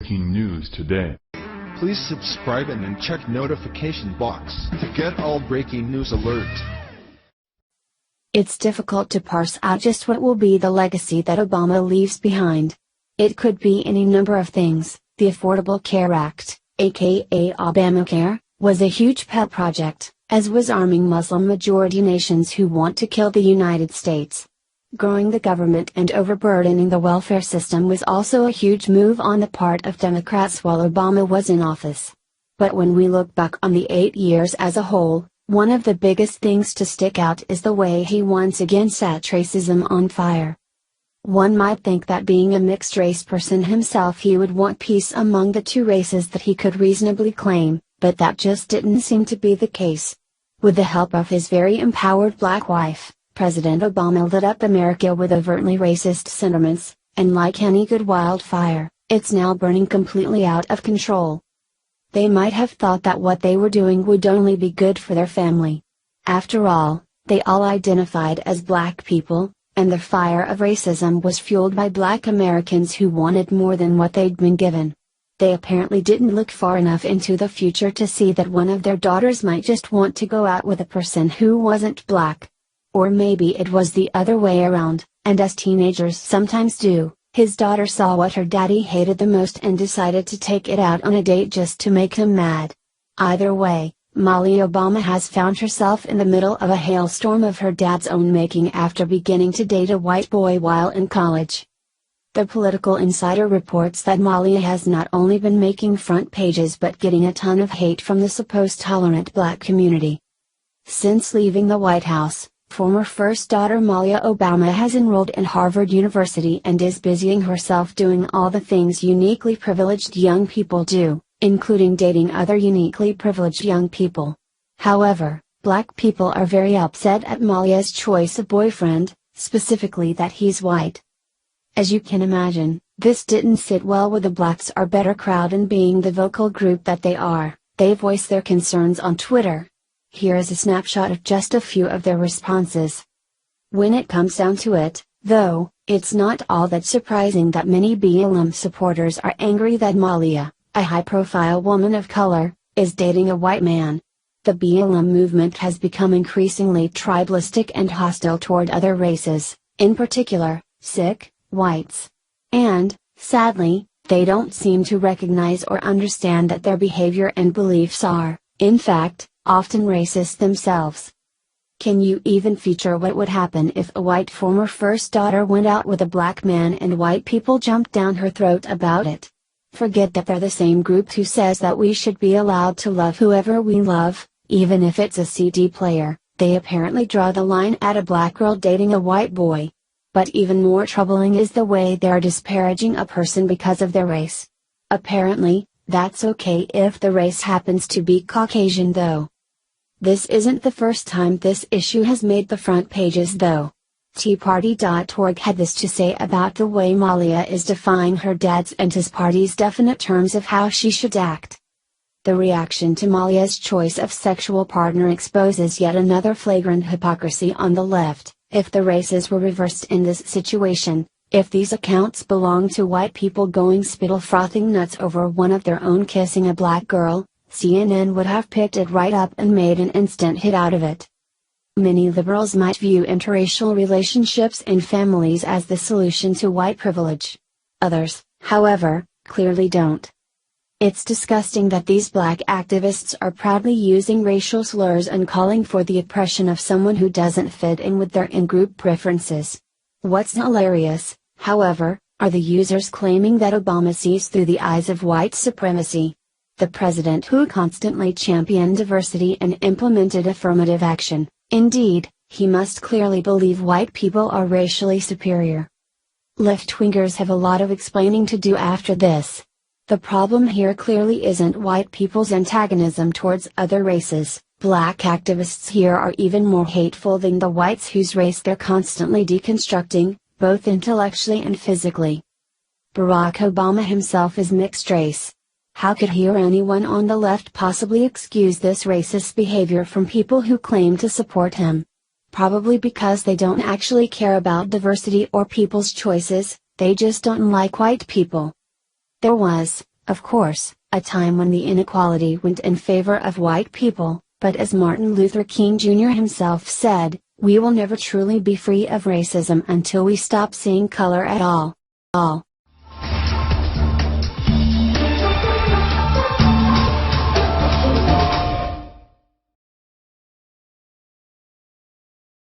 breaking news today. Please subscribe and then check notification box to get all breaking news alerts. It's difficult to parse out just what will be the legacy that Obama leaves behind. It could be any number of things. The Affordable Care Act, aka Obamacare, was a huge pet project, as was arming Muslim-majority nations who want to kill the United States. Growing the government and overburdening the welfare system was also a huge move on the part of Democrats while Obama was in office. But when we look back on the 8 years as a whole, one of the biggest things to stick out is the way he once again set racism on fire. One might think that being a mixed-race person himself he would want peace among the two races that he could reasonably claim, but that just didn't seem to be the case. With the help of his very empowered black wife, President Obama lit up America with overtly racist sentiments, and like any good wildfire, it's now burning completely out of control. They might have thought that what they were doing would only be good for their family. After all, they all identified as black people, and the fire of racism was fueled by black Americans who wanted more than what they'd been given. They apparently didn't look far enough into the future to see that one of their daughters might just want to go out with a person who wasn't black. Or maybe it was the other way around, and as teenagers sometimes do, his daughter saw what her daddy hated the most and decided to take it out on a date just to make him mad. Either way, Malia Obama has found herself in the middle of a hailstorm of her dad's own making after beginning to date a white boy while in college. The Political Insider reports that Malia has not only been making front pages but getting a ton of hate from the supposed tolerant black community. Since leaving the White House, former first daughter Malia Obama has enrolled in Harvard University and is busying herself doing all the things uniquely privileged young people do, including dating other uniquely privileged young people. However, black people are very upset at Malia's choice of boyfriend, specifically that he's white. As you can imagine, this didn't sit well with the Blacks Are Better crowd, and being the vocal group that they are, they voiced their concerns on Twitter. Here is a snapshot of just a few of their responses. When it comes down to it, though, it's not all that surprising that many BLM supporters are angry that Malia, a high-profile woman of color, is dating a white man. The BLM movement has become increasingly tribalistic and hostile toward other races, in particular, Sikh, whites. And, sadly, they don't seem to recognize or understand that their behavior and beliefs are, in fact, often racist themselves. Can you even feature what would happen if a white former first daughter went out with a black man and white people jumped down her throat about it? Forget that they're the same group who says that we should be allowed to love whoever we love, even if it's a CD player. They apparently draw the line at a black girl dating a white boy. But even more troubling is the way they're disparaging a person because of their race. Apparently, that's okay if the race happens to be Caucasian though. This isn't the first time this issue has made the front pages though. TeaParty.org had this to say about the way Malia is defying her dad's and his party's definite terms of how she should act. The reaction to Malia's choice of sexual partner exposes yet another flagrant hypocrisy on the left. If the races were reversed in this situation, if these accounts belonged to white people going spittle-frothing nuts over one of their own kissing a black girl, CNN would have picked it right up and made an instant hit out of it. Many liberals might view interracial relationships and families as the solution to white privilege. Others, however, clearly don't. It's disgusting that these black activists are proudly using racial slurs and calling for the oppression of someone who doesn't fit in with their in-group preferences. What's hilarious, however, are the users claiming that Obama sees through the eyes of white supremacy. The president who constantly championed diversity and implemented affirmative action, indeed, he must clearly believe white people are racially superior. Left-wingers have a lot of explaining to do after this. The problem here clearly isn't white people's antagonism towards other races. Black activists here are even more hateful than the whites whose race they're constantly deconstructing, both intellectually and physically. Barack Obama himself is mixed race. How could he or anyone on the left possibly excuse this racist behavior from people who claim to support him? Probably because they don't actually care about diversity or people's choices, they just don't like white people. There was, Of course, a time when the inequality went in favor of white people, but as Martin Luther King Jr. himself said, we will never truly be free of racism until we stop seeing color at all.